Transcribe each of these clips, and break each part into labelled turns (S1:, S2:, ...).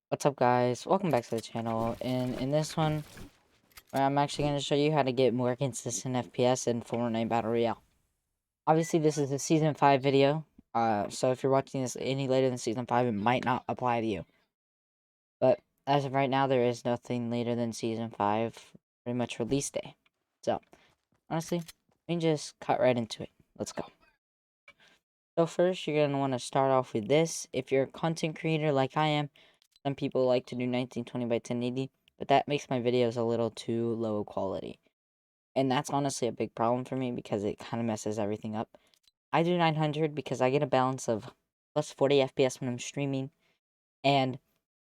S1: What's up, guys? Welcome back to the channel. And in this one, I'm actually going to show you how to get more consistent FPS in Fortnite Battle Royale. Obviously, this is a Season 5 video, so if you're watching this any later than Season 5, it might not apply to you. But as of right now, there is nothing later than Season 5, pretty much release day. So, honestly, we can just cut right into it. Let's go. So first, you're going to want to start off with this. If you're a content creator like I am, some people like to do 1920 by 1080, but that makes my videos a little too low quality. And that's honestly a big problem for me because it kind of messes everything up. I do 900 because I get a balance of plus 40 FPS when I'm streaming and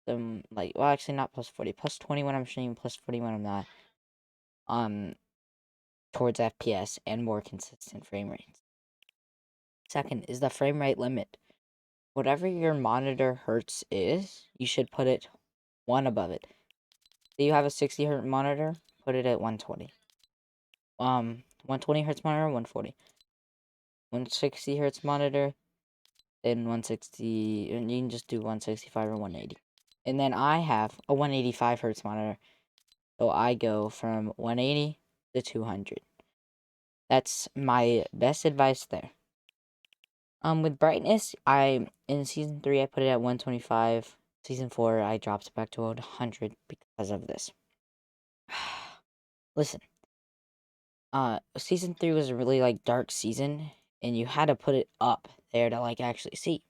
S1: well, actually not plus 40, plus 20 when I'm streaming, plus 40 when I'm not. Towards FPS and more consistent frame rates. Second is the frame rate limit. Whatever your monitor hertz is, you should put it one above it. So you have a 60 hertz monitor, put it at 120. 120 hertz monitor, 140. 160 hertz monitor, then 160, and you can just do 165 or 180. And then I have a 185 hertz monitor, so I go from 180 to 200. That's my best advice there. With brightness, in season 3 I put it at 125. Season 4 I dropped it back to 100 because of this. Listen, season 3 was a really dark season, and you had to put it up there to actually see.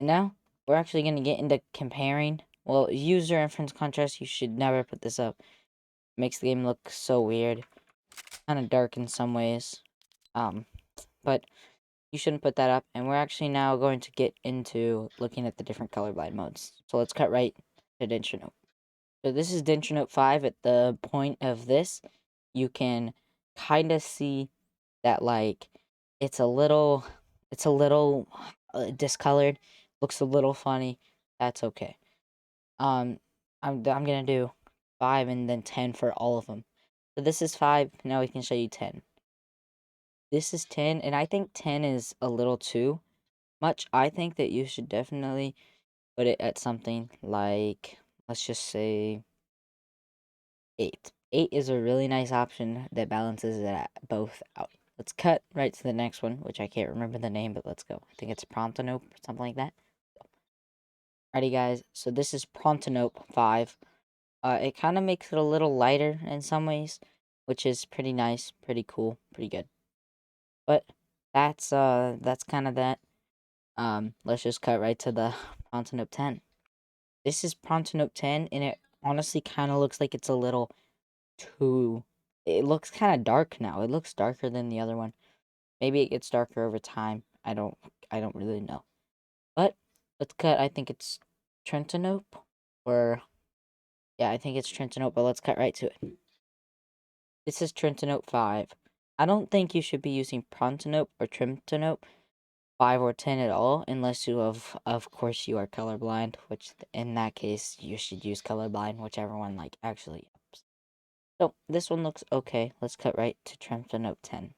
S1: And now we're actually gonna get into comparing. Well, user inference contrast, you should never put this up. It makes the game look so weird, kind of dark in some ways. But you shouldn't put that up. And we're actually now going to get into looking at the different colorblind modes. So let's cut right to Denture Note. So this is Denture Note 5. At the point of this, you can kind of see that it's a little discolored, looks a little funny. That's okay. I'm gonna do 5 and then 10 for all of them. So this is 5. Now we can show you 10. This is 10, and I think 10 is a little too much. I think that you should definitely put it at something like, let's just say 8. 8 is a really nice option that balances it both out. Let's cut right to the next one, which I can't remember the name, but let's go. I think it's Promptonope or something like that. Alrighty, guys. So this is Promptonope 5. It kind of makes it a little lighter in some ways, which is pretty nice, pretty cool, pretty good. But that's kind of that. Let's just cut right to the Promptonope 10. This is Promptonope 10, and it honestly kind of looks like it's a little too. It looks kind of dark now. It looks darker than the other one. Maybe it gets darker over time. I don't really know. But let's cut. I think it's Trentanope, or yeah, I think it's Trentanope. But let's cut right to it. This is Trentanope 5. I don't think you should be using Prontanope or Trentanope 5 or 10 at all, unless you of course you are colorblind, which in that case you should use colorblind, whichever one actually helps. So this one looks okay. Let's cut right to Trentanope 10.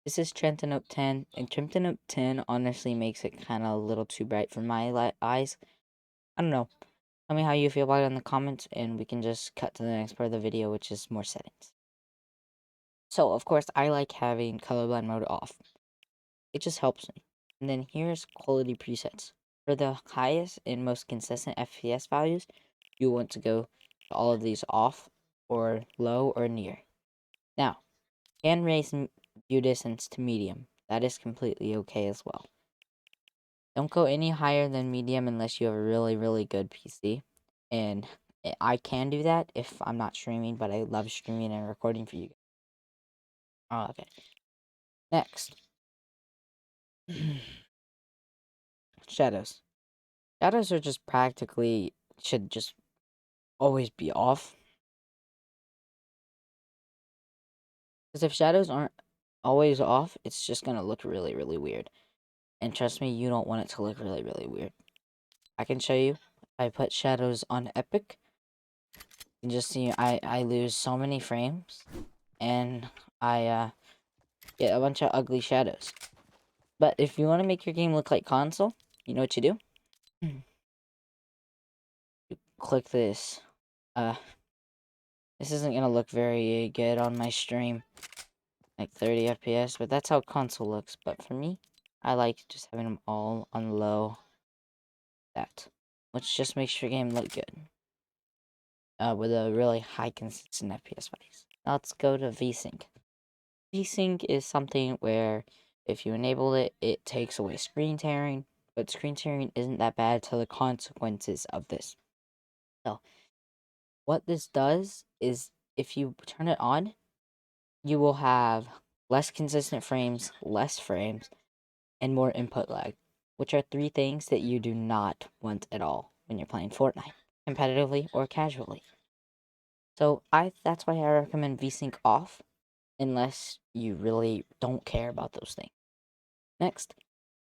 S1: This is Trentanope 10, and Trentanope 10 honestly makes it kind of a little too bright for my eyes. I don't know. Tell me how you feel about it in the comments, and we can just cut to the next part of the video, which is more settings. So, of course, I like having colorblind mode off. It just helps me. And then here's quality presets. For the highest and most consistent FPS values, you want to go to all of these off, or low, or near. Now, can raise view distance to medium. That is completely okay as well. Don't go any higher than medium unless you have a really, really good PC. And I can do that if I'm not streaming, but I love streaming and recording for you. Oh, okay. Next. Shadows. Shadows are just practically, should just always be off. Because if shadows aren't always off, it's just going to look really, really weird. And trust me, you don't want it to look really, really weird. I can show you. I put shadows on epic. You can just see I lose so many frames. And I get a bunch of ugly shadows. But if you want to make your game look like console, you know what you do? click this. This isn't gonna look very good on my stream, like 30 FPS, but that's how console looks. But for me, I like just having them all on low. That, which just makes your game look good. With a really high consistent FPS values. Now let's go to VSync. VSync is something where if you enable it, it takes away screen tearing, but screen tearing isn't that bad to the consequences of this. So, what this does is if you turn it on, you will have less consistent frames, less frames, and more input lag, which are three things that you do not want at all when you're playing Fortnite, competitively or casually. So that's why I recommend VSync off, unless you really don't care about those things. Next,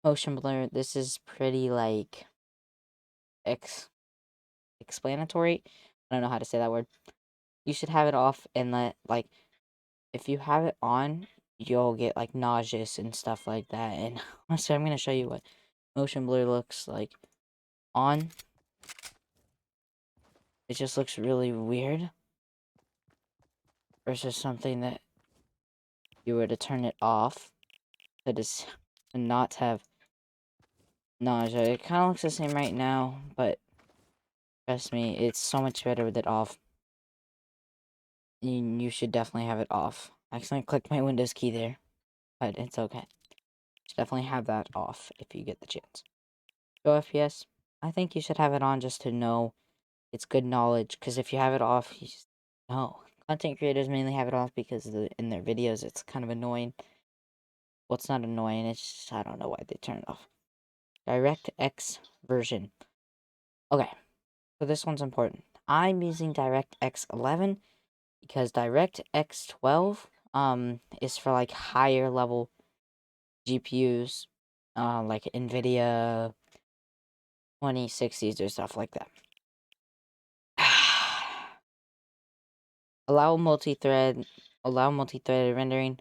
S1: motion blur. This is pretty like explanatory. I don't know how to say that word. You should have it off and if you have it on, you'll get like nauseous and stuff like that. And honestly, I'm gonna show you what motion blur looks like on. It just looks really weird versus something that you were to turn it off to not have nausea. It kind of looks the same right now, but trust me, it's so much better with it off. You should definitely have it off. I accidentally clicked my Windows key there, but it's okay. Should definitely have that off if you get the chance. Go FPS. I think you should have it on just to know it's good knowledge, because if you have it off, you just know. Content creators mainly have it off because in their videos it's kind of annoying. Well, it's not annoying, it's just, I don't know why they turn it off. DirectX version. Okay, so this one's important. I'm using DirectX 11 because DirectX 12 is for like higher level GPUs, like NVIDIA 2060s or stuff like that. allow multi-threaded rendering.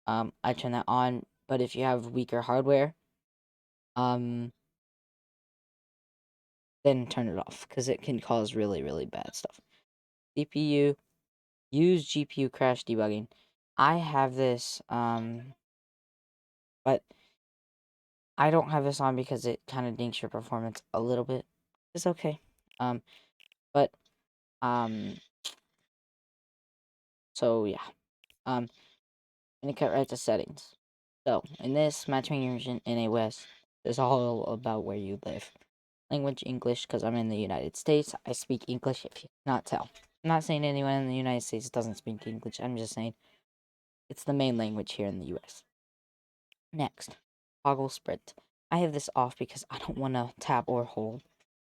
S1: I turn that on, but if you have weaker hardware, then turn it off because it can cause really, really bad stuff. CPU, use GPU crash debugging. I have this, but I don't have this on because it kind of dinks your performance a little bit. It's okay. But, so yeah. I'm gonna cut right to settings. So, in this matchmaking region in AWS, is all about where you live. Language, English, because I'm in the United States. I speak English if you cannot tell. I'm not saying anyone in the United States doesn't speak English. I'm just saying it's the main language here in the US. Next, toggle sprint. I have this off because I don't want to tap or hold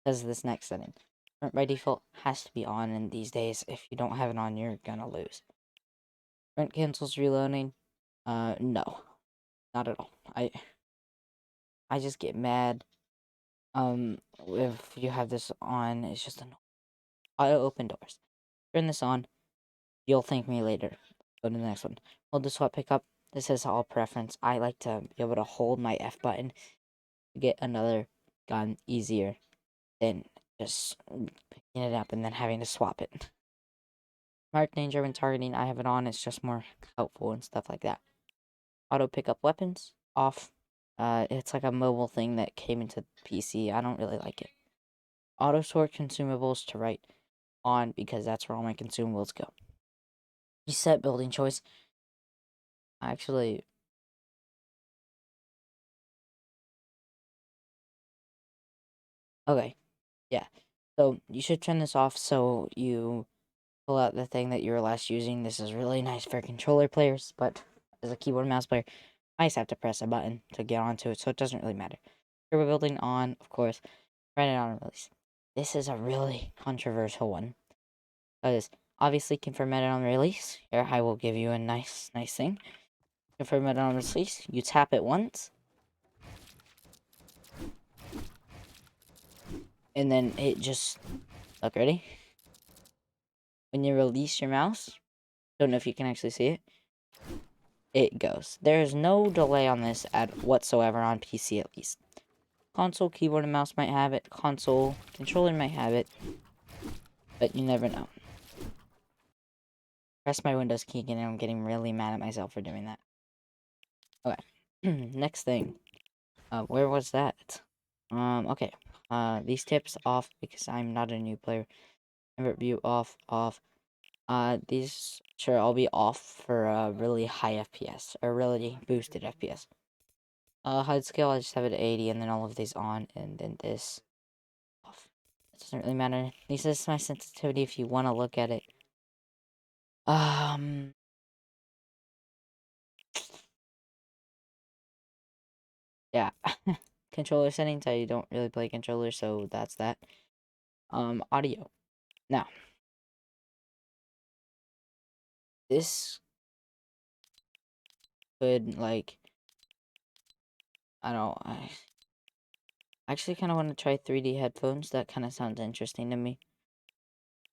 S1: because of this next setting. Sprint by default has to be on, and these days, if you don't have it on, you're gonna lose. Sprint cancels reloading. No, not at all. I just get mad. If you have this on, it's just annoying. Auto open doors. Turn this on. You'll thank me later. Go to the next one. Hold the swap pickup. This is all preference. I like to be able to hold my F button to get another gun easier than just picking it up and then having to swap it. Mark danger when targeting. I have it on. It's just more helpful and stuff like that. Auto pickup weapons off. It's like a mobile thing that came into PC. I don't really like it. Auto sort consumables to right on because that's where all my consumables go. Reset building choice. Actually, okay, yeah. So you should turn this off so you pull out the thing that you were last using. This is really nice for controller players, but as a keyboard and mouse player, I just have to press a button to get onto it, so it doesn't really matter. Turbo building on, of course. Write it on release. This is a really controversial one. Because obviously confirm it on release. Here I will give you a nice thing. Confirm it on release. You tap it once. And then it just look ready. When you release your mouse, don't know if you can actually see it. It goes. There is no delay on this at whatsoever on PC at least. Console, keyboard, and mouse might have it. Console, controller might have it. but you never know. Press my Windows key again, and I'm getting really mad at myself for doing that. Okay. Next thing. Where was that? Okay. These tips off because I'm not a new player. View off, off. These sure I'll be off for a really high FPS or really boosted FPS. HUD scale I just have it at 80, and then all of these on, and then this off. It doesn't really matter. This is my sensitivity if you want to look at it. Yeah. Controller settings. I don't really play controllers, so that's that. Audio. Now, this could like I don't know. I actually kind of want to try 3D headphones. That kind of sounds interesting to me.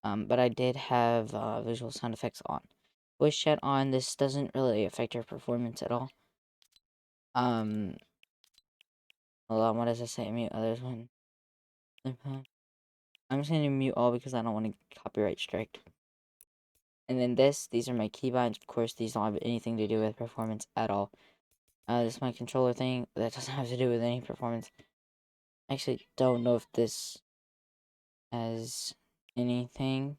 S1: But I did have visual sound effects on. Voice chat on. This doesn't really affect your performance at all. Hold on. What does it say? Mute others one. I'm just gonna mute all because I don't want to copyright strike. And then these are my keybinds. Of course, these don't have anything to do with performance at all. This is my controller thing. That doesn't have to do with any performance. I actually don't know if this has anything.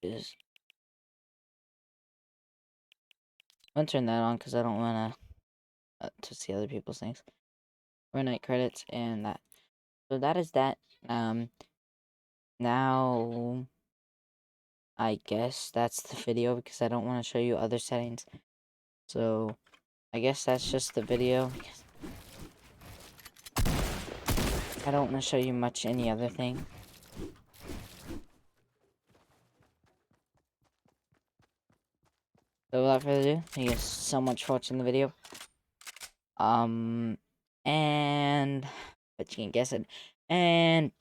S1: Is I'm gonna turn that on because I don't want to see other people's things. Fortnite credits and that. So that is that. Now I guess that's the video because I don't want to show you other settings. So I guess that's just the video. I don't want to show you much any other thing. So without further ado, thank you guys so much for watching the video. And but you can guess it. And